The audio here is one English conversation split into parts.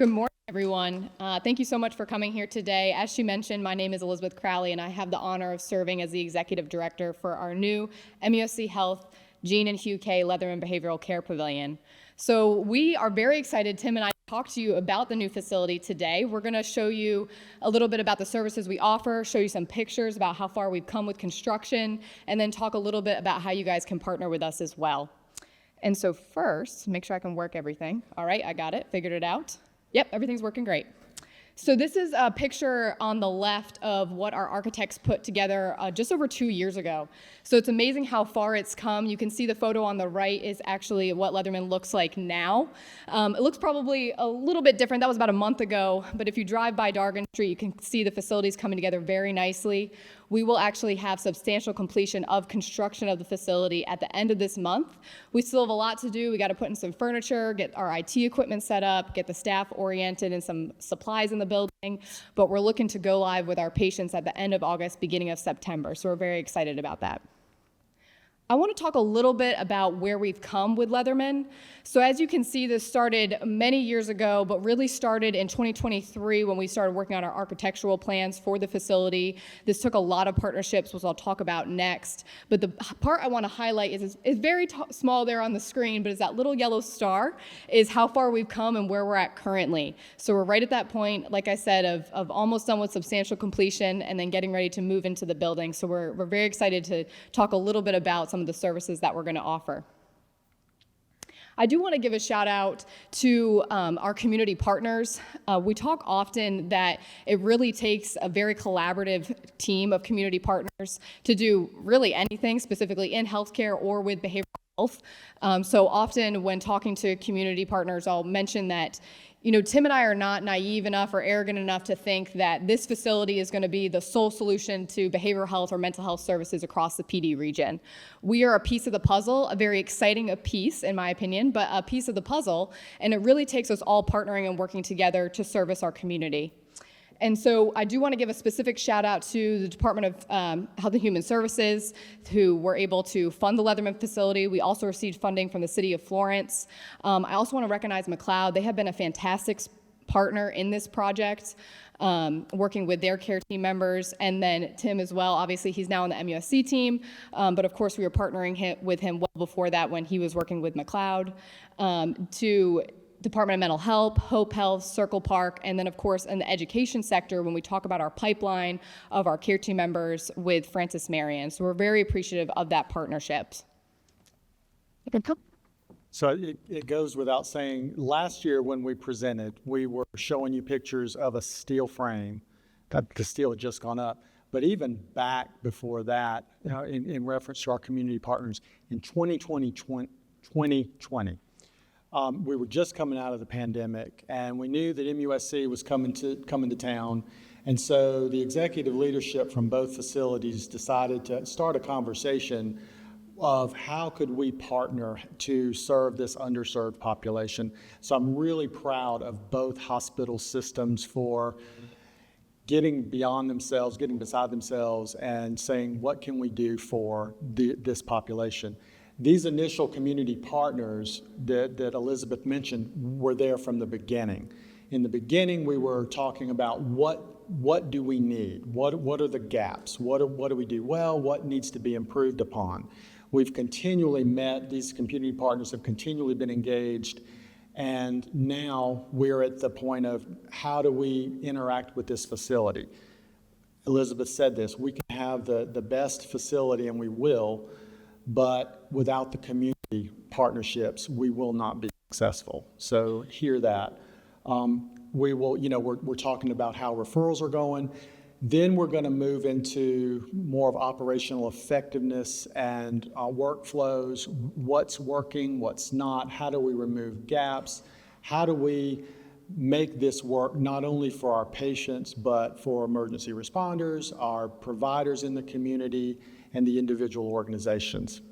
Good morning, everyone. Thank you so much for coming here today. As she mentioned, my name is Elizabeth Crowley, and I have the honor of serving as the Executive Director for our new MUSC Health Gene and Hugh K. Leatherman Behavioral Care Pavilion. So we are very excited, Tim and I, to talk to you about the new facility today. We're going to show you a little bit about the services we offer, show you some pictures about how far we've come with construction, and then talk a little bit about how you guys can partner with us as well. And so first, make sure I can work everything. All right, I got it, figured it out. Yep, everything's working great. So this is a picture on the left of what our architects put together just over 2 years ago. So it's amazing how far it's come. You can see the photo on the right is actually what Leatherman looks like now. It looks probably a little bit different. That was about a month ago, but if you drive by Dargan Street, you can see the facilities coming together very nicely. We will actually have substantial completion of construction of the facility at the end of this month. We still have a lot to do. We got to put in some furniture, get our IT equipment set up, get the staff oriented and some supplies in the building, but we're looking to go live with our patients at the end of August, beginning of September, so we're very excited about that. I want to talk a little bit about where we've come with Leatherman. So as you can see, this started many years ago, but really started in 2023 when we started working on our architectural plans for the facility. This took a lot of partnerships, which I'll talk about next. But the part I want to highlight is very small there on the screen, but is that little yellow star is how far we've come and where we're at currently. So we're right at that point, like I said, of almost done with substantial completion and then getting ready to move into the building. So we're very excited to talk a little bit about some of the services that we're going to offer. I do want to give a shout out to our community partners. We talk often that it really takes a very collaborative team of community partners to do really anything, specifically in healthcare or with behavioral health. So often when talking to community partners, I'll mention that Tim and I are not naive enough or arrogant enough to think that this facility is going to be the sole solution to behavioral health or mental health services across the PD region. We are a piece of the puzzle, a very exciting piece, in my opinion, but a piece of the puzzle, and it really takes us all partnering and working together to service our community. And so I do want to give a specific shout out to the Department of Health and Human Services, who were able to fund the Leatherman facility. We also received funding from the City of Florence. I also want to recognize McLeod. They have been a fantastic partner in this project, working with their care team members, and then Tim as well. Obviously, he's now on the MUSC team, but of course we were partnering with him well before that when he was working with McLeod, to Department of Mental Health, Hope Health, Circle Park, and then of course in the education sector when we talk about our pipeline of our care team members with Francis Marion. So we're very appreciative of that partnership. So it goes without saying, last year when we presented, we were showing you pictures of a steel frame, that the steel had just gone up. But even back before that, in reference to our community partners, in 2020, we were just coming out of the pandemic, and we knew that MUSC was coming to town, and so the executive leadership from both facilities decided to start a conversation of how could we partner to serve this underserved population. So I'm really proud of both hospital systems for getting beyond themselves, getting beside themselves, and saying, what can we do for this population? These initial community partners that Elizabeth mentioned were there from the beginning. In the beginning, we were talking about what do we need? What are the gaps? What do we do well? What needs to be improved upon? We've continually met, these community partners have continually been engaged, and now we're at the point of how do we interact with this facility? Elizabeth said this, we can have the best facility, and we will, but without the community partnerships, we will not be successful. So hear that. We will, we're talking about how referrals are going. Then we're going to move into more of operational effectiveness and workflows. What's working, what's not? How do we remove gaps? How do we make this work not only for our patients, but for emergency responders, our providers in the community, and the individual organizations?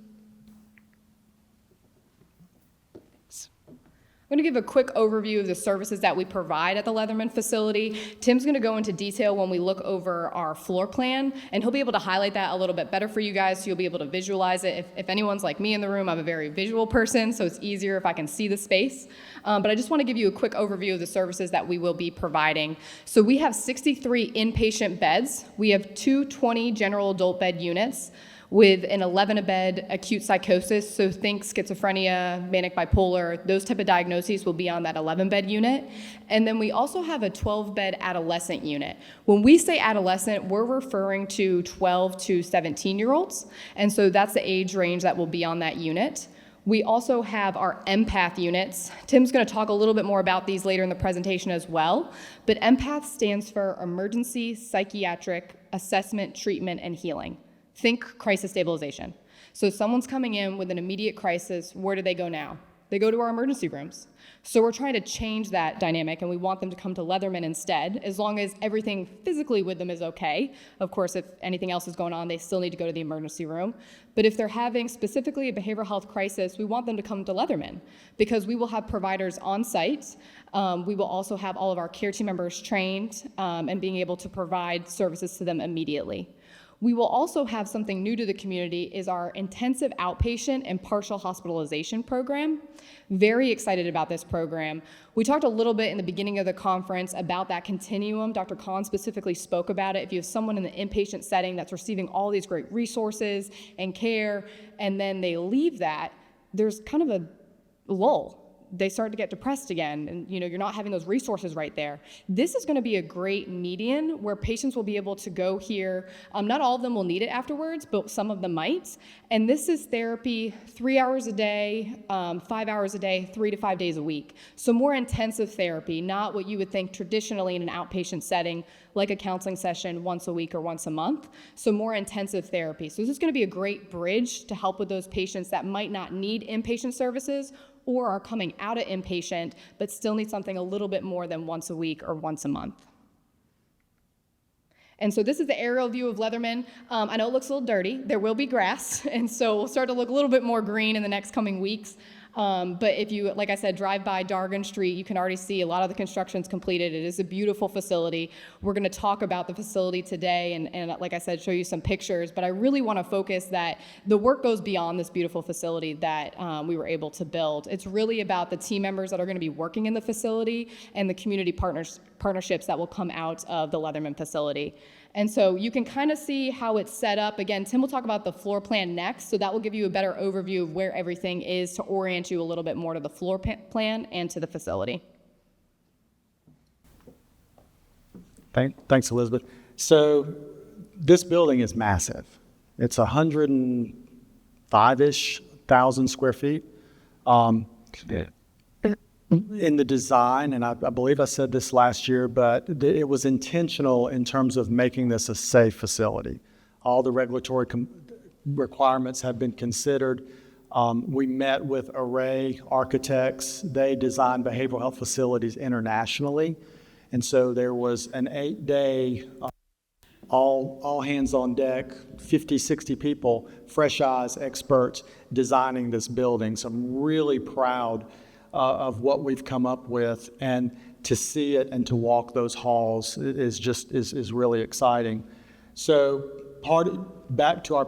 I'm going to give a quick overview of the services that we provide at the Leatherman facility. Tim's going to go into detail when we look over our floor plan, and he'll be able to highlight that a little bit better for you guys, so you'll be able to visualize it. If anyone's like me in the room, I'm a very visual person, so it's easier if I can see the space. But I just want to give you a quick overview of the services that we will be providing. So we have 63 inpatient beds. We have 220 general adult bed units with an 11-bed acute psychosis, so think schizophrenia, manic bipolar, those type of diagnoses will be on that 11-bed unit. And then we also have a 12-bed adolescent unit. When we say adolescent, we're referring to 12 to 17-year-olds, and so that's the age range that will be on that unit. We also have our empath units. Tim's going to talk a little bit more about these later in the presentation as well, but empath stands for Emergency Psychiatric Assessment, Treatment, and Healing. Think crisis stabilization. So someone's coming in with an immediate crisis, where do they go now? They go to our emergency rooms. So we're trying to change that dynamic, and we want them to come to Leatherman instead, as long as everything physically with them is okay. Of course, if anything else is going on, they still need to go to the emergency room. But if they're having specifically a behavioral health crisis, we want them to come to Leatherman, because we will have providers on site. We will also have all of our care team members trained and being able to provide services to them immediately. We will also have something new to the community, is our intensive outpatient and partial hospitalization program. Very excited about this program. We talked a little bit in the beginning of the conference about that continuum. Dr. Kahn specifically spoke about it. If you have someone in the inpatient setting that's receiving all these great resources and care, and then they leave that, there's kind of a lull. They start to get depressed again, and you're not having those resources right there. This is going to be a great median where patients will be able to go here. Not all of them will need it afterwards, but some of them might. And this is therapy 3 hours a day, 5 hours a day, 3 to 5 days a week. So more intensive therapy, not what you would think traditionally in an outpatient setting, like a counseling session once a week or once a month. So more intensive therapy. So this is going to be a great bridge to help with those patients that might not need inpatient services or are coming out of inpatient, but still need something a little bit more than once a week or once a month. And so this is the aerial view of Leatherman. I know it looks a little dirty. There will be grass, and so we'll start to look a little bit more green in the next coming weeks. But if you, like I said, drive by Dargan Street, you can already see a lot of the construction's completed. It is a beautiful facility. We're going to talk about the facility today and like I said, show you some pictures. But I really want to focus that the work goes beyond this beautiful facility that we were able to build. It's really about the team members that are going to be working in the facility and the community partnerships that will come out of the Leatherman facility. And so you can kind of see how it's set up. Again, Tim will talk about the floor plan next, so that will give you a better overview of where everything is to orient you a little bit more to the floor plan and to the facility. Thanks, Elizabeth. So this building is massive. It's 105-ish thousand square feet. In the design, and I believe I said this last year, but it was intentional in terms of making this a safe facility. All the regulatory requirements have been considered. We met with Array Architects. They design behavioral health facilities internationally. And so there was an 8-day, all hands on deck, 50, 60 people, fresh eyes experts designing this building. So I'm really proud of what we've come up with, and to see it and to walk those halls is really exciting. So back to our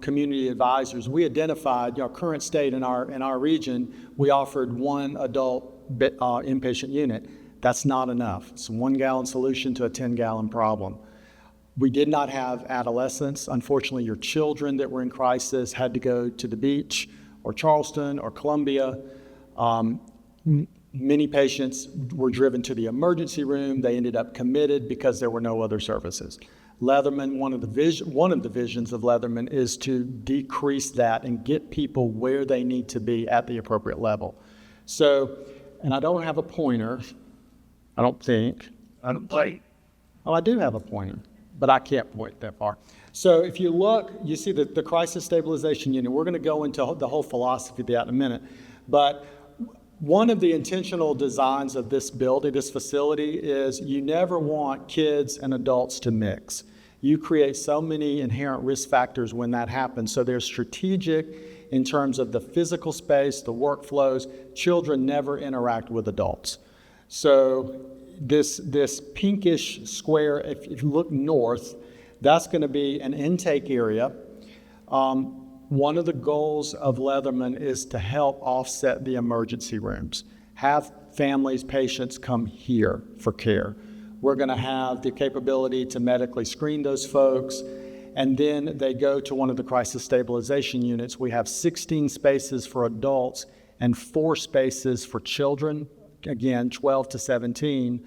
community advisors, we identified our current state in our region. We offered one adult inpatient unit. That's not enough. It's a 1-gallon solution to a 10-gallon problem. We did not have adolescents. Unfortunately, your children that were in crisis had to go to the beach or Charleston or Columbia. Many patients were driven to the emergency room. They ended up committed because there were no other services. Leatherman, one of the visions of Leatherman is to decrease that and get people where they need to be at the appropriate level. So, and I don't have a pointer, I don't think. I do have a pointer, but I can't point that far. So if you look, you see the crisis stabilization unit. We're going to go into the whole philosophy of that in a minute. But one of the intentional designs of this building, this facility, is you never want kids and adults to mix. You create so many inherent risk factors when that happens. So there's strategic in terms of the physical space, the workflows. Children never interact with adults. So this pinkish square, if you look north, that's going to be an intake area. One of the goals of Leatherman is to help offset the emergency rooms. Have families, patients come here for care. We're going to have the capability to medically screen those folks, and then they go to one of the crisis stabilization units. We have 16 spaces for adults and 4 spaces for children, again, 12 to 17.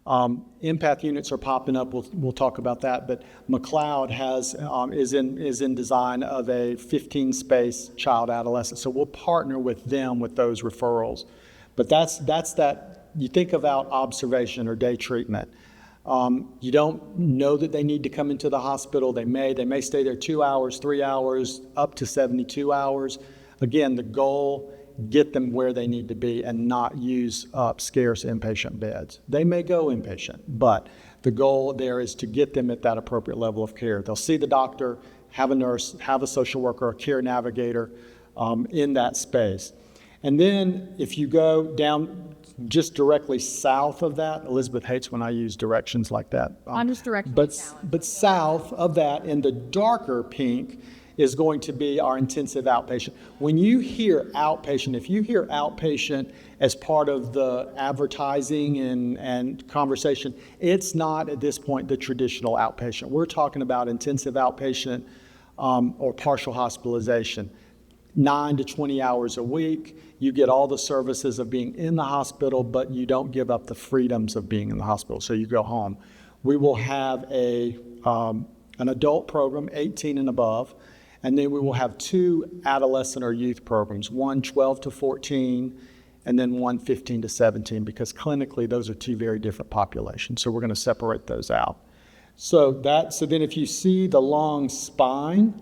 Empath units are popping up. We'll talk about that. But McLeod is in design of a 15-space child adolescent. So we'll partner with them with those referrals. But that's that. You think about observation or day treatment. You don't know that they need to come into the hospital. They may stay there 2 hours, 3 hours, up to 72 hours. Again, the goal, get them where they need to be and not use up scarce inpatient beds. They may go inpatient, but the goal there is to get them at that appropriate level of care. They'll see the doctor, have a nurse, have a social worker, a care navigator in that space. And then if you go down just directly south of that, Elizabeth hates when I use directions like that. I'm just directing. But south of that, in the darker pink, is going to be our intensive outpatient. When you hear outpatient, if you hear outpatient as part of the advertising and conversation, it's not at this point the traditional outpatient. We're talking about intensive outpatient or partial hospitalization. 9 to 20 hours a week. You get all the services of being in the hospital, but you don't give up the freedoms of being in the hospital, so you go home. We will have an adult program, 18 and above, and then we will have 2 adolescent or youth programs, one 12 to 14, and then one 15 to 17, because clinically those are 2 very different populations, so we're going to separate those out. So then if you see the long spine,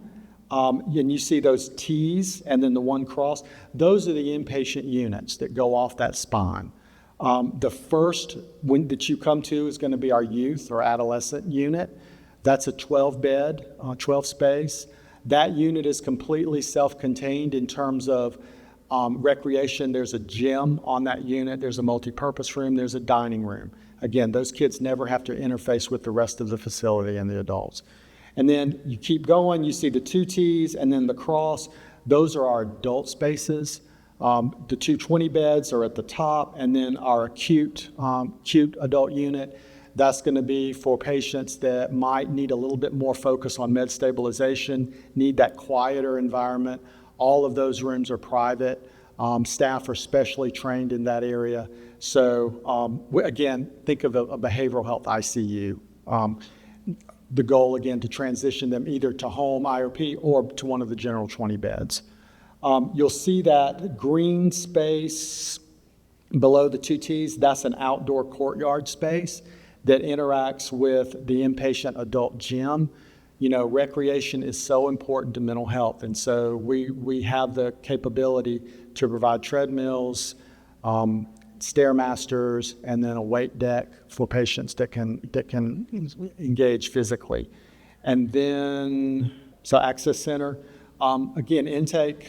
and you see those T's and then the one cross, those are the inpatient units that go off that spine. The first one that you come to is going to be our youth or adolescent unit. That's a 12-bed, 12 space. That unit is completely self-contained in terms of recreation. There's a gym on that unit. There's a multi-purpose room. There's a dining room. Again, those kids never have to interface with the rest of the facility and the adults. And then you keep going, you see the 2 T's and then the cross. Those are our adult spaces. The 2 20 beds are at the top, and then our acute adult unit, that's going to be for patients that might need a little bit more focus on med stabilization, need that quieter environment. All of those rooms are private. Staff are specially trained in that area. So again, think of a behavioral health ICU. The goal, again, to transition them either to home IOP or to one of the general 20 beds. You'll see that green space below the 2 T's, that's an outdoor courtyard space that interacts with the inpatient adult gym. You know, recreation is so important to mental health, and so we have the capability to provide treadmills, Stairmasters, and then a weight deck for patients that can engage physically. And then, so access center, again, intake,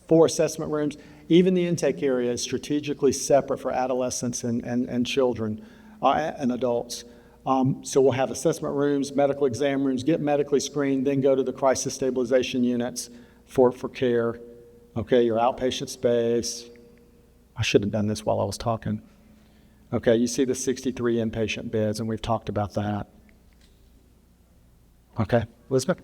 4 assessment rooms. Even the intake area is strategically separate for adolescents and children and adults. So we'll have assessment rooms, medical exam rooms, get medically screened, then go to the crisis stabilization units for care. Okay, your outpatient space. I should have done this while I was talking. Okay, you see the 63 inpatient beds, and we've talked about that. Okay, Elizabeth?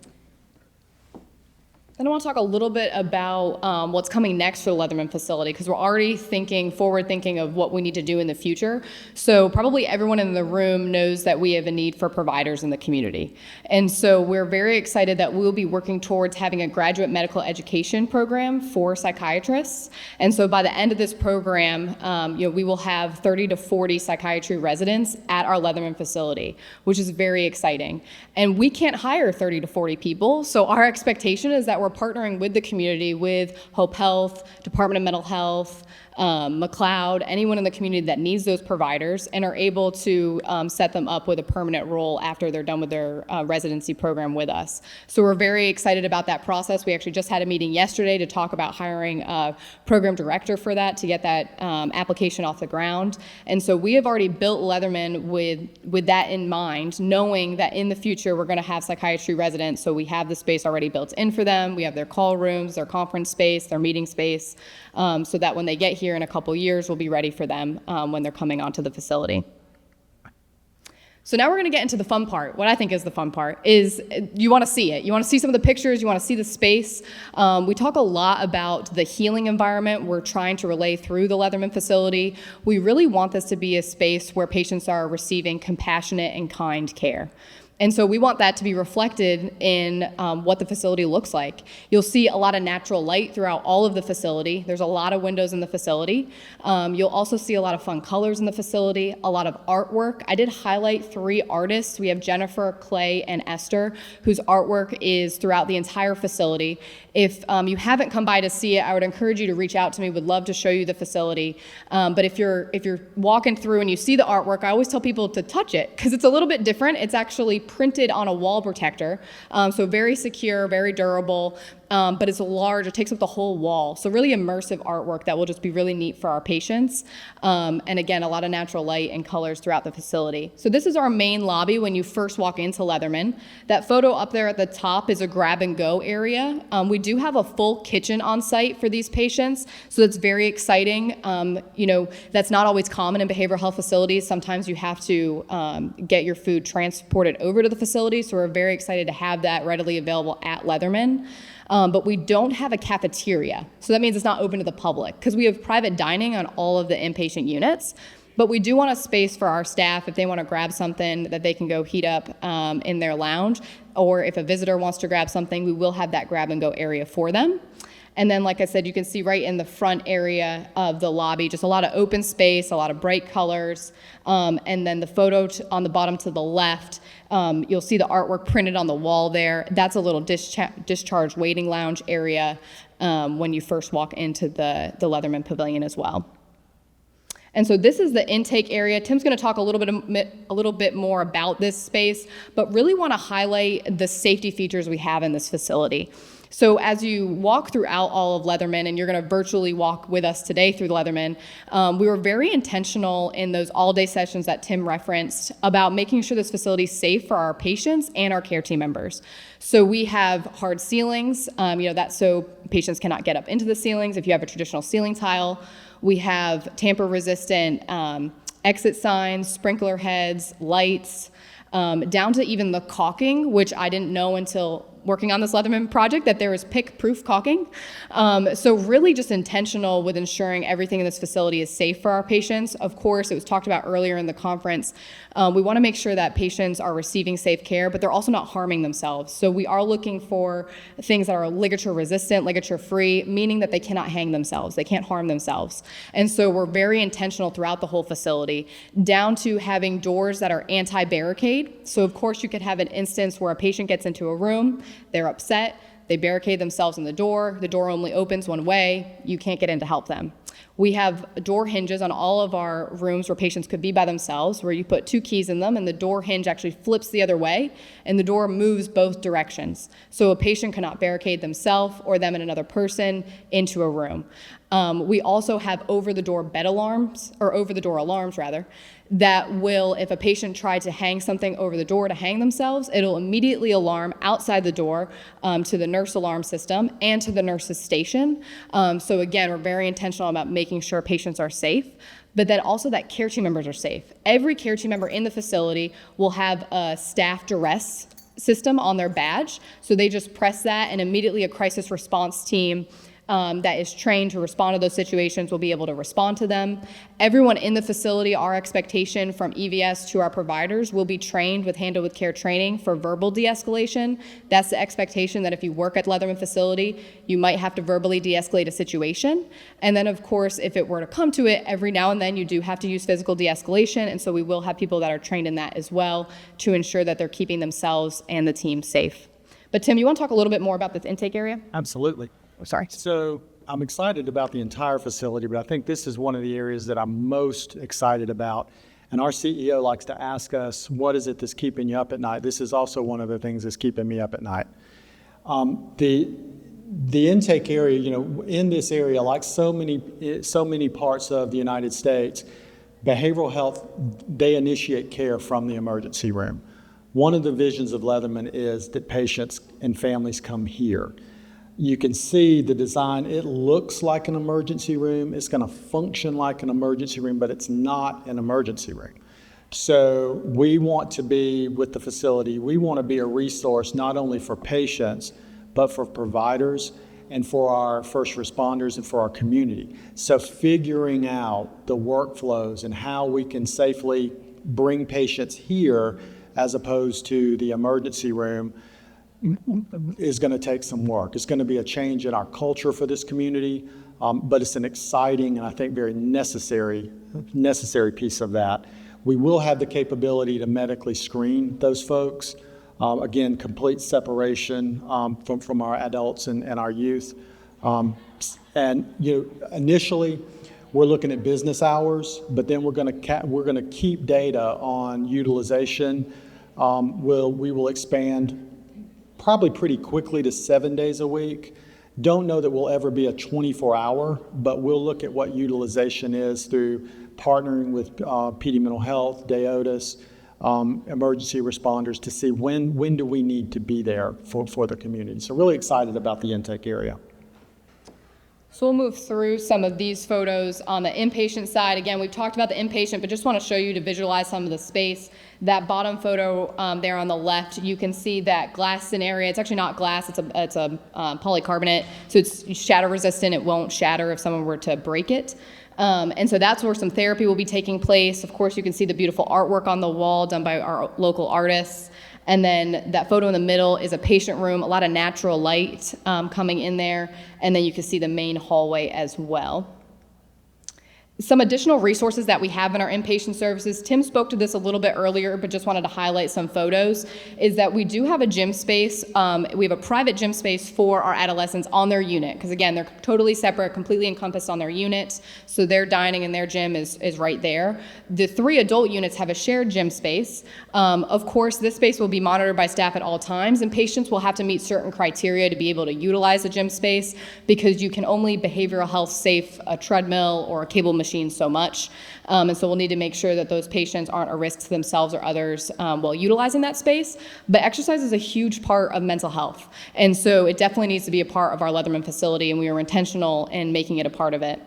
Then I want to talk a little bit about what's coming next for the Leatherman facility, because we're already forward thinking of what we need to do in the future. So probably everyone in the room knows that we have a need for providers in the community. And so we're very excited that we'll be working towards having a graduate medical education program for psychiatrists. And so by the end of this program, we will have 30 to 40 psychiatry residents at our Leatherman facility, which is very exciting. And we can't hire 30 to 40 people. So our expectation is that we're we're partnering with the community, with Hope Health, Department of Mental Health, McLeod, anyone in the community that needs those providers, and are able to set them up with a permanent role after they're done with their residency program with us. So we're very excited about that process. We actually just had a meeting yesterday to talk about hiring a program director for that to get that application off the ground. And so we have already built Leatherman with that in mind, knowing that in the future we're going to have psychiatry residents. So we have the space already built in for them. We have their call rooms, their conference space, their meeting space, so that when they get here in a couple years, we'll be ready for them when they're coming onto the facility. So now we're going to get into the fun part. What I think is the fun part is you want to see it. You want to see some of the pictures. You want to see the space. We talk a lot about the healing environment we're trying to relay through the Leatherman facility. We really want this to be a space where patients are receiving compassionate and kind care. And so we want that to be reflected in what the facility looks like. You'll see a lot of natural light throughout all of the facility. There's a lot of windows in the facility. You'll also see a lot of fun colors in the facility, a lot of artwork. I did highlight 3 artists. We have Jennifer, Clay, and Esther, whose artwork is throughout the entire facility. If you haven't come by to see it, I would encourage you to reach out to me. Would love to show you the facility. But if you're walking through and you see the artwork, I always tell people to touch it because it's a little bit different. It's actually printed on a wall protector, so very secure, very durable. But it's large, it takes up the whole wall. So really immersive artwork that will just be really neat for our patients. And again, a lot of natural light and colors throughout the facility. So this is our main lobby when you first walk into Leatherman. That photo up there at the top is a grab and go area. We do have a full kitchen on site for these patients, so that's very exciting. That's not always common in behavioral health facilities. Sometimes you have to get your food transported over to the facility, so we're very excited to have that readily available at Leatherman. But we don't have a cafeteria. So that means it's not open to the public because we have private dining on all of the inpatient units. But we do want a space for our staff if they want to grab something that they can go heat up in their lounge. Or if a visitor wants to grab something, we will have that grab and go area for them. And then, like I said, you can see right in the front area of the lobby, just a lot of open space, a lot of bright colors. And then the photo on the bottom to the left, you'll see the artwork printed on the wall there. That's a little discharge waiting lounge area when you first walk into the Leatherman Pavilion as well. And so this is the intake area. Tim's going to talk a little bit more about this space, but really want to highlight the safety features we have in this facility. So as you walk throughout all of Leatherman, and you're going to virtually walk with us today through the Leatherman, we were very intentional in those all-day sessions that Tim referenced about making sure this facility is safe for our patients and our care team members. So we have hard ceilings, that's so patients cannot get up into the ceilings if you have a traditional ceiling tile. We have tamper-resistant exit signs, sprinkler heads, lights, down to even the caulking, which I didn't know until working on this Leatherman project, that there is pick-proof caulking. So really just intentional with ensuring everything in this facility is safe for our patients. Of course, it was talked about earlier in the conference. We want to make sure that patients are receiving safe care, but they're also not harming themselves. So we are looking for things that are ligature-resistant, ligature-free, meaning that they cannot hang themselves. They can't harm themselves. And so we're very intentional throughout the whole facility, down to having doors that are anti-barricade. So of course, you could have an instance where a patient gets into a room, they're upset, they barricade themselves in the door only opens one way, you can't get in to help them. We have door hinges on all of our rooms where patients could be by themselves, where you put 2 keys in them and the door hinge actually flips the other way and the door moves both directions. So a patient cannot barricade themselves or them and another person into a room. We also have over-the-door alarms, that will, if a patient tried to hang something over the door to hang themselves, it'll immediately alarm outside the door to the nurse alarm system and to the nurse's station. So again, we're very intentional about making sure patients are safe, but then also that care team members are safe. Every care team member in the facility will have a staff duress system on their badge. So they just press that and immediately a crisis response team that is trained to respond to those situations will be able to respond to them. Everyone in the facility, our expectation from EVS to our providers will be trained with Handle with Care training for verbal de-escalation. That's the expectation that if you work at Leatherman facility, you might have to verbally de-escalate a situation. And then of course, if it were to come to it, every now and then you do have to use physical de-escalation. And so we will have people that are trained in that as well to ensure that they're keeping themselves and the team safe. But Tim, you want to talk a little bit more about this intake area? Absolutely. Oh, sorry. So I'm excited about the entire facility, but I think this is one of the areas that I'm most excited about. And our CEO likes to ask us, what is it that's keeping you up at night? This is also one of the things that's keeping me up at night. The intake area, in this area, like so many parts of the United States, behavioral health, they initiate care from the emergency room. One of the visions of Leatherman is that patients and families come here. You can see the design. It looks like an emergency room. It's going to function like an emergency room, but it's not an emergency room. So we want to be, with the facility, we want to be a resource not only for patients, but for providers and for our first responders and for our community. So figuring out the workflows and how we can safely bring patients here as opposed to the emergency room is going to take some work. It's going to be a change in our culture for this community, but it's an exciting and I think very necessary piece of that. We will have the capability to medically screen those folks. Again, complete separation from our adults and our youth. Initially, we're looking at business hours, but then we're going to keep data on utilization. We will expand probably pretty quickly to 7 days a week. Don't know that we'll ever be a 24-hour, but we'll look at what utilization is through partnering with PD Mental Health, DAODAS, emergency responders to see when do we need to be there for the community. So really excited about the intake area. So we'll move through some of these photos on the inpatient side. Again, we've talked about the inpatient, but just want to show you to visualize some of the space. That bottom photo there on the left, you can see that glass area. It's actually not glass, it's a polycarbonate, so it's shatter resistant. It won't shatter if someone were to break it. And so that's where some therapy will be taking place. Of course, you can see the beautiful artwork on the wall done by our local artists. And then that photo in the middle is a patient room, a lot of natural light coming in there. And then you can see the main hallway as well. Some additional resources that we have in our inpatient services, Tim spoke to this a little bit earlier, but just wanted to highlight some photos, is that we do have a gym space. We have a private gym space for our adolescents on their unit, because again, they're totally separate, completely encompassed on their units, so their dining and their gym is right there. The 3 adult units have a shared gym space. Of course, this space will be monitored by staff at all times, and patients will have to meet certain criteria to be able to utilize the gym space, because you can only behavioral health safe a treadmill or a cable machine so much. And so we'll need to make sure that those patients aren't a risk to themselves or others while utilizing that space. But exercise is a huge part of mental health. And so it definitely needs to be a part of our Leatherman facility, and we are intentional in making it a part of it.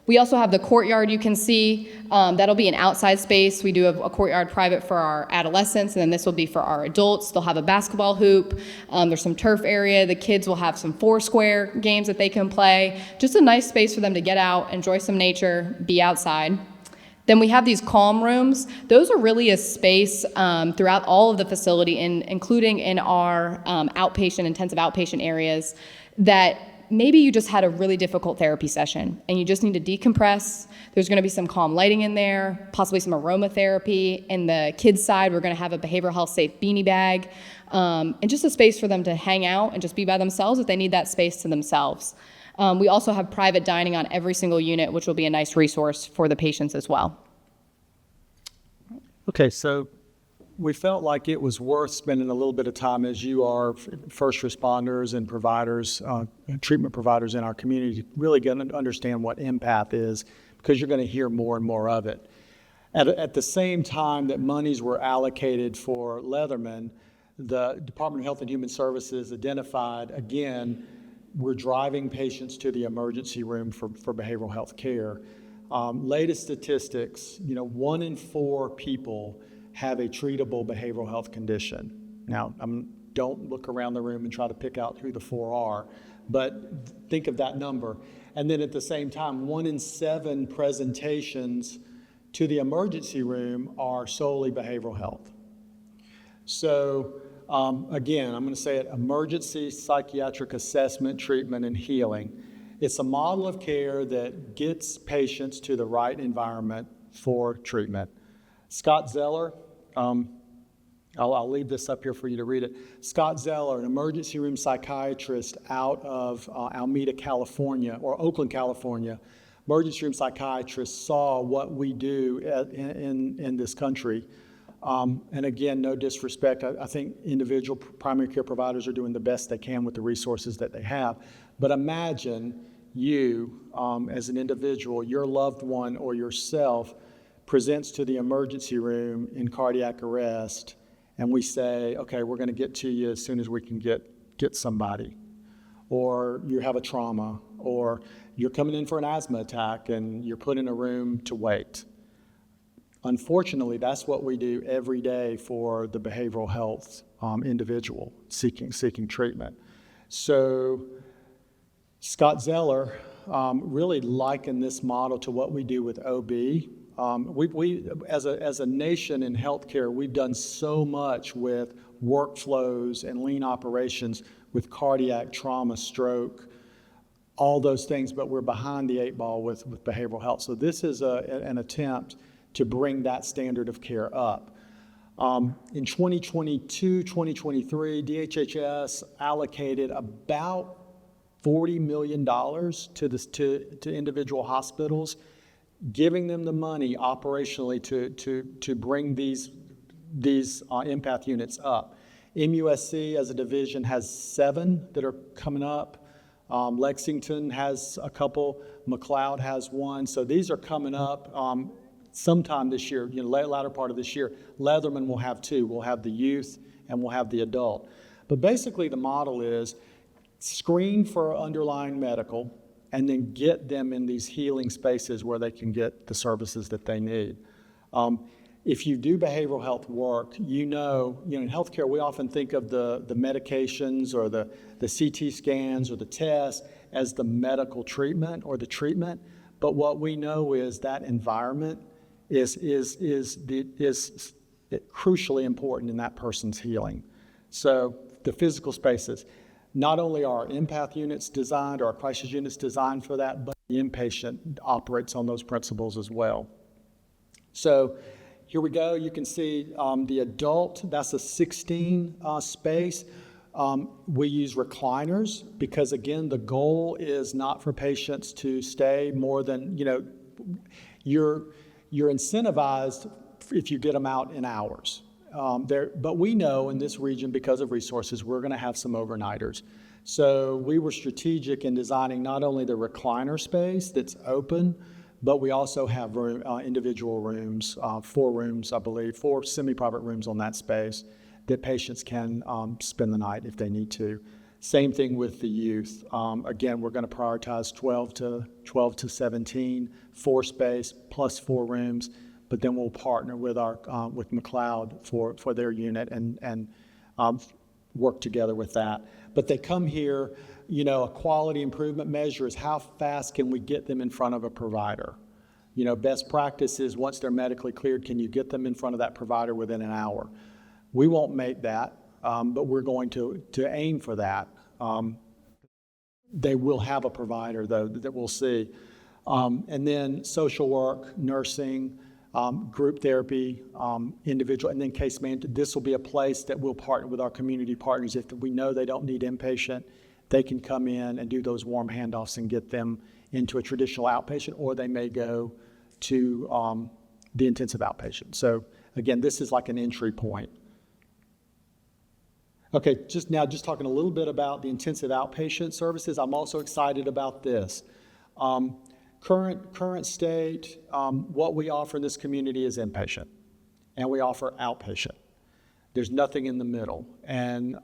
We also have the courtyard you can see. That'll be an outside space. We do have a courtyard private for our adolescents, and then this will be for our adults. They'll have a basketball hoop. There's some turf area. The kids will have some Foursquare games that they can play. Just a nice space for them to get out, enjoy some nature, be outside. Then we have these calm rooms. Those are really a space throughout all of the facility, including in our intensive outpatient areas, that maybe you just had a really difficult therapy session and you just need to decompress. There's going to be some calm lighting in there, possibly some aromatherapy. In the kids' side, we're going to have a behavioral health safe beanie bag, and just a space for them to hang out and just be by themselves if they need that space to themselves. We also have private dining on every single unit, which will be a nice resource for the patients as well. Okay, so we felt like it was worth spending a little bit of time, as you are first responders and providers, treatment providers in our community, to really get to understand what empath is, because you're going to hear more and more of it. At the same time that monies were allocated for Leatherman, the Department of Health and Human Services identified, again, we're driving patients to the emergency room for behavioral health care. Latest statistics, 1 in 4 people have a treatable behavioral health condition. Now, don't look around the room and try to pick out who the 4 are, but think of that number. And then at the same time, 1 in 7 presentations to the emergency room are solely behavioral health. So again, I'm going to say it, emergency psychiatric assessment, treatment, and healing. It's a model of care that gets patients to the right environment for treatment. Scott Zeller, I'll leave this up here for you to read it. Scott Zeller, an emergency room psychiatrist out of Alameda, California, or Oakland, California, emergency room psychiatrist, saw what we do in this country. And again, no disrespect. I think individual primary care providers are doing the best they can with the resources that they have. But imagine you, as an individual, your loved one or yourself presents to the emergency room in cardiac arrest, and we say, okay, we're going to get to you as soon as we can get somebody. Or you have a trauma, or you're coming in for an asthma attack and you're put in a room to wait. Unfortunately, that's what we do every day for the behavioral health individual seeking treatment. So Scott Zeller really likened this model to what we do with OB. We as a nation in healthcare, we've done so much with workflows and lean operations with cardiac trauma, stroke, all those things, but we're behind the eight ball with behavioral health. So this is an attempt to bring that standard of care up. In 2022, 2023, DHHS allocated about $40 million to individual hospitals, giving them the money operationally to bring these empath units up. MUSC as a division has 7 that are coming up. Lexington has a couple. McLeod has 1. So these are coming up sometime this year, latter part of this year. Leatherman will have 2. We'll have the youth and we'll have the adult. But basically the model is screen for underlying medical, and then get them in these healing spaces where they can get the services that they need. If you do behavioral health work, in healthcare, we often think of the medications or the CT scans or the tests as the medical treatment or the treatment. But what we know is that environment is crucially important in that person's healing. So the physical spaces. Not only are our empath units designed, or our crisis units designed for that, but the inpatient operates on those principles as well. So here we go. You can see the adult, that's a 16 space. We use recliners because, again, the goal is not for patients to stay more than, you're incentivized if you get them out in hours. But we know in this region, because of resources, we're going to have some overnighters. So we were strategic in designing not only the recliner space that's open, but we also have individual rooms, 4 rooms, I believe, 4 semi-private rooms on that space that patients can spend the night if they need to. Same thing with the youth. Again, we're going to prioritize 12 to 17, 4 space plus 4 rooms. But then we'll partner with with McLeod for their unit and work together with that. But they come here, a quality improvement measure is how fast can we get them in front of a provider. Best practice is once they're medically cleared, can you get them in front of that provider within an hour? We won't make that, but we're going to aim for that. They will have a provider, though, that we'll see. And then social work, nursing, group therapy, individual, and then case management. This will be a place that we'll partner with our community partners. If we know they don't need inpatient, they can come in and do those warm handoffs and get them into a traditional outpatient, or they may go to the intensive outpatient. So again, this is like an entry point. Okay, just talking a little bit about the intensive outpatient services. I'm also excited about this. Current state, what we offer in this community is inpatient, and we offer outpatient. There's nothing in the middle. And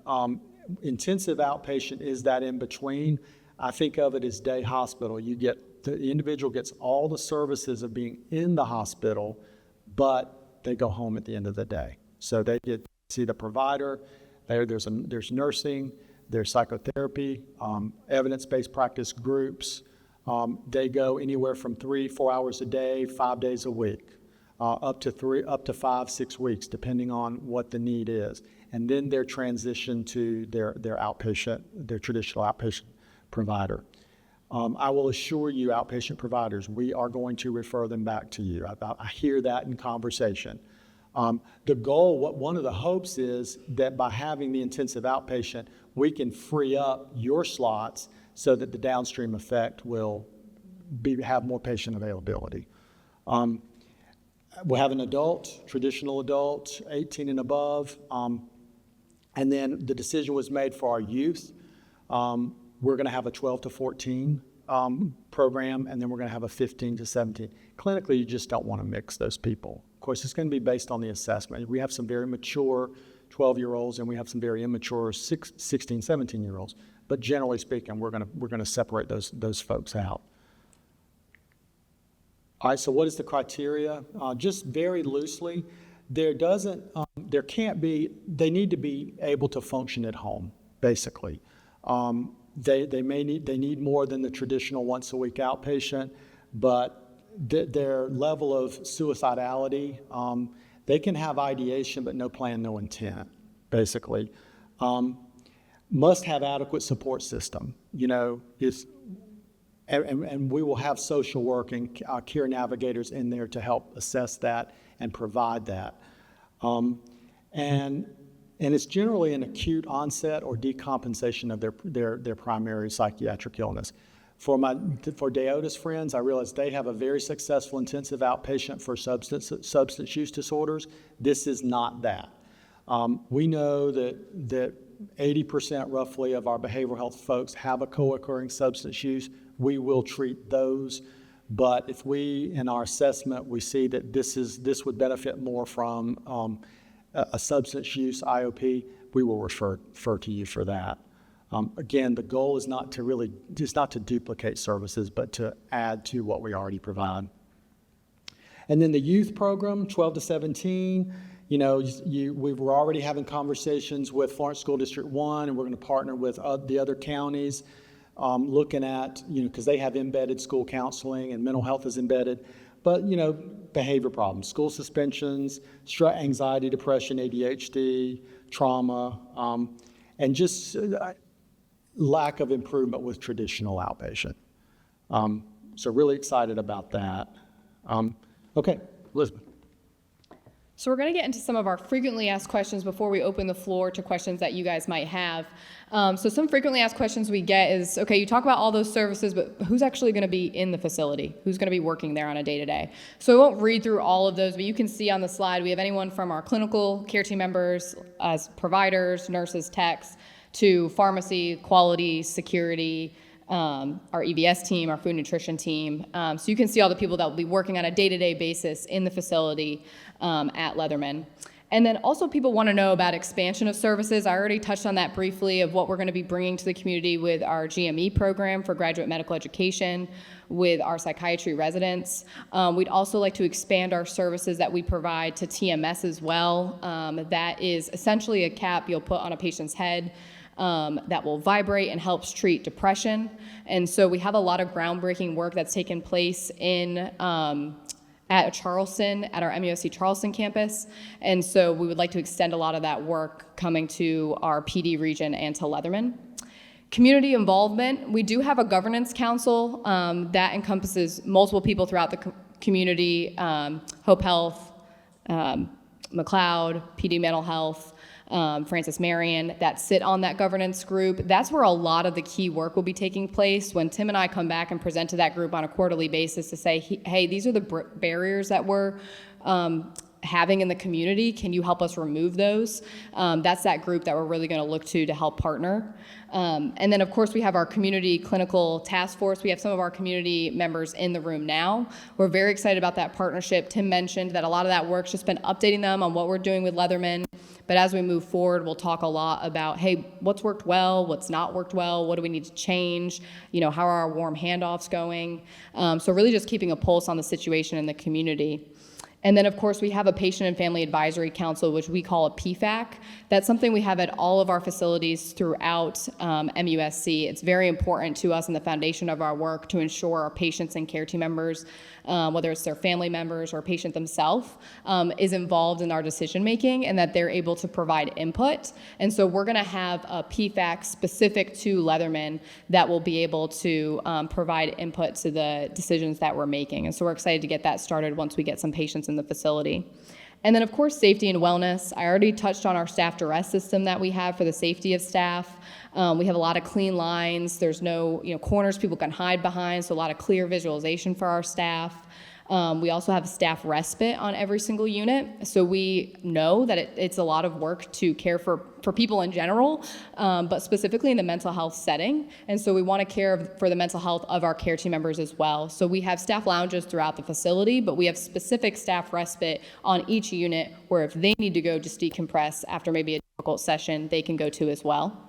intensive outpatient is that in between. I think of it as day hospital. The individual gets all the services of being in the hospital, but they go home at the end of the day. So they get to see the provider. There's nursing, there's psychotherapy, evidence-based practice groups. They go anywhere from 3-4 hours a day, 5 days a week, up to 5, 6 weeks, depending on what the need is. And then they're transitioned to their outpatient, their traditional outpatient provider. I will assure you, outpatient providers, we are going to refer them back to you. I hear that in conversation. The goal, one of the hopes is that by having the intensive outpatient, we can free up your slots so that the downstream effect will have more patient availability. We'll have an adult, traditional adult, 18 and above, and then the decision was made for our youth. We're going to have a 12 to 14 program, and then we're going to have a 15 to 17. Clinically, you just don't want to mix those people. Of course, it's going to be based on the assessment. We have some very mature 12-year-olds, and we have some very immature 16, 17-year-olds. But generally speaking, we're going to separate those folks out. All right, so what is the criteria? Just very loosely, they need to be able to function at home, basically. They need more than the traditional once a week outpatient, but their level of suicidality, they can have ideation, but no plan, no intent, basically. Must have adequate support system. And we will have social work and care navigators in there to help assess that and provide that. And it's generally an acute onset or decompensation of their primary psychiatric illness. For Deoda's friends, I realize they have a very successful intensive outpatient for substance use disorders. This is not that. We know that 80% roughly of our behavioral health folks have a co-occurring substance use. We will treat those, but if in our assessment, we see that this would benefit more from a substance use IOP, we will refer to you for that. Again, the goal is not to duplicate services, but to add to what we already provide. And then the youth program, 12 to 17, we were already having conversations with Florence School District 1, and we're going to partner with the other counties, looking at, because they have embedded school counseling and mental health is embedded, but, behavior problems, school suspensions, anxiety, depression, ADHD, trauma, and just lack of improvement with traditional outpatient. So really excited about that. Okay, Elizabeth. So we're going to get into some of our frequently asked questions before we open the floor to questions that you guys might have. So some frequently asked questions we get is, okay, you talk about all those services, but who's actually going to be in the facility? Who's going to be working there on a day-to-day? So I won't read through all of those, but you can see on the slide, we have anyone from our clinical care team members, as providers, nurses, techs, to pharmacy, quality, security, our EVS team, our food nutrition team. So you can see all the people that will be working on a day-to-day basis in the facility at Leatherman. And then also people want to know about expansion of services. I already touched on that briefly of what we're going to be bringing to the community with our GME program for graduate medical education, with our psychiatry residents. We'd also like to expand our services that we provide to TMS as well. That is essentially a cap you'll put on a patient's head that will vibrate and helps treat depression. And so we have a lot of groundbreaking work that's taken place at Charleston, at our MUSC Charleston campus. And so we would like to extend a lot of that work coming to our PD region and to Leatherman. Community involvement, we do have a governance council that encompasses multiple people throughout the community, Hope Health, McLeod, PD Mental Health, Francis Marion, that sit on that governance group. That's where a lot of the key work will be taking place when Tim and I come back and present to that group on a quarterly basis to say, hey, these are the barriers that we're having in the community. Can you help us remove those? That's that group that we're really going to look to help partner. And then, of course, we have our community clinical task force. We have some of our community members in the room now. We're very excited about that partnership. Tim mentioned that a lot of that work's just been updating them on what we're doing with Leatherman. But as we move forward, we'll talk a lot about, hey, what's worked well, what's not worked well, what do we need to change, how are our warm handoffs going? So really just keeping a pulse on the situation in the community. And then, of course, we have a Patient and Family Advisory Council, which we call a PFAC. That's something we have at all of our facilities throughout MUSC. It's very important to us in the foundation of our work to ensure our patients and care team members, whether it's their family members or patient themselves, is involved in our decision making and that they're able to provide input. And so we're going to have a PFAC specific to Leatherman that will be able to provide input to the decisions that we're making. And so we're excited to get that started once we get some patients in the facility. And then, of course, safety and wellness. I already touched on our staff duress system that we have for the safety of staff. We have a lot of clean lines. There's no corners people can hide behind, so a lot of clear visualization for our staff. We also have staff respite on every single unit, so we know that it's a lot of work to care for people in general, but specifically in the mental health setting, and so we want to care for the mental health of our care team members as well. So we have staff lounges throughout the facility, but we have specific staff respite on each unit where if they need to go just decompress after maybe a difficult session, they can go to as well.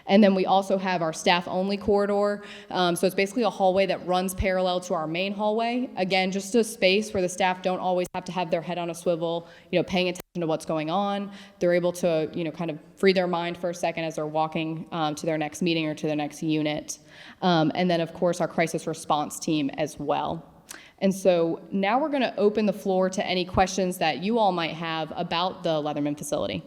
And then we also have our staff-only corridor. So it's basically a hallway that runs parallel to our main hallway. Again, just a space where the staff don't always have to have their head on a swivel, paying attention to what's going on. They're able to, kind of free their mind for a second as they're walking to their next meeting or to their next unit. And then, of course, our crisis response team as well. And so now we're going to open the floor to any questions that you all might have about the Leatherman facility.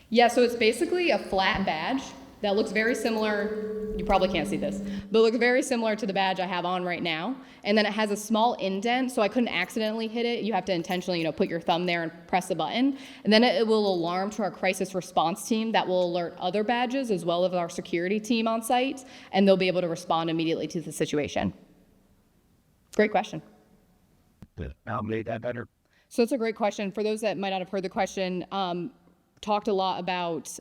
Yeah, so it's basically a flat badge that looks very similar, you probably can't see this, but it looks very similar to the badge I have on right now. And then it has a small indent, so I couldn't accidentally hit it. You have to intentionally, put your thumb there and press the button. And then it will alarm to our crisis response team that will alert other badges as well as our security team on site, and they'll be able to respond immediately to the situation. Great question. I'll make that better. So it's a great question. For those that might not have heard the question, talked a lot about,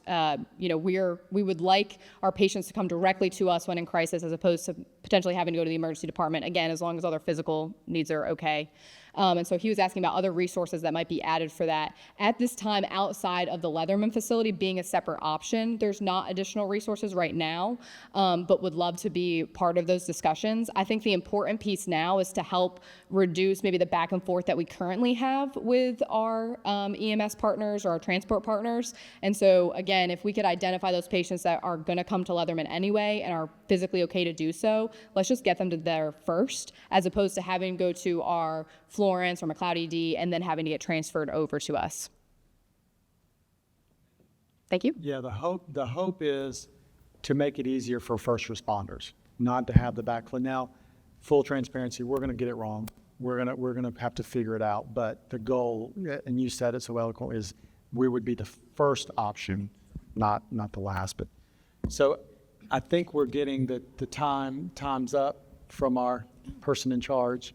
we would like our patients to come directly to us when in crisis as opposed to potentially having to go to the emergency department, again, as long as all their physical needs are okay. And so he was asking about other resources that might be added for that. At this time, outside of the Leatherman facility being a separate option, there's not additional resources right now, but would love to be part of those discussions. I think the important piece now is to help reduce maybe the back and forth that we currently have with our EMS partners or our transport partners. And so again, if we could identify those patients that are gonna come to Leatherman anyway and are physically okay to do so, let's just get them to there first, as opposed to having to go to our Florence or McLeod ED and then having to get transferred over to us. Thank you. Yeah, the hope is to make it easier for first responders, not to have the backflow. Now, full transparency, we're going to get it wrong. We're going to have to figure it out. But the goal, and you said it so eloquently, is we would be the first option, not the last. But so I think we're getting the time's up from our person in charge.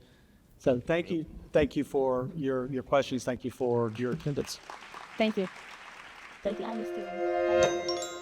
So thank you for your questions. Thank you for your attendance. Thank you. Thank you.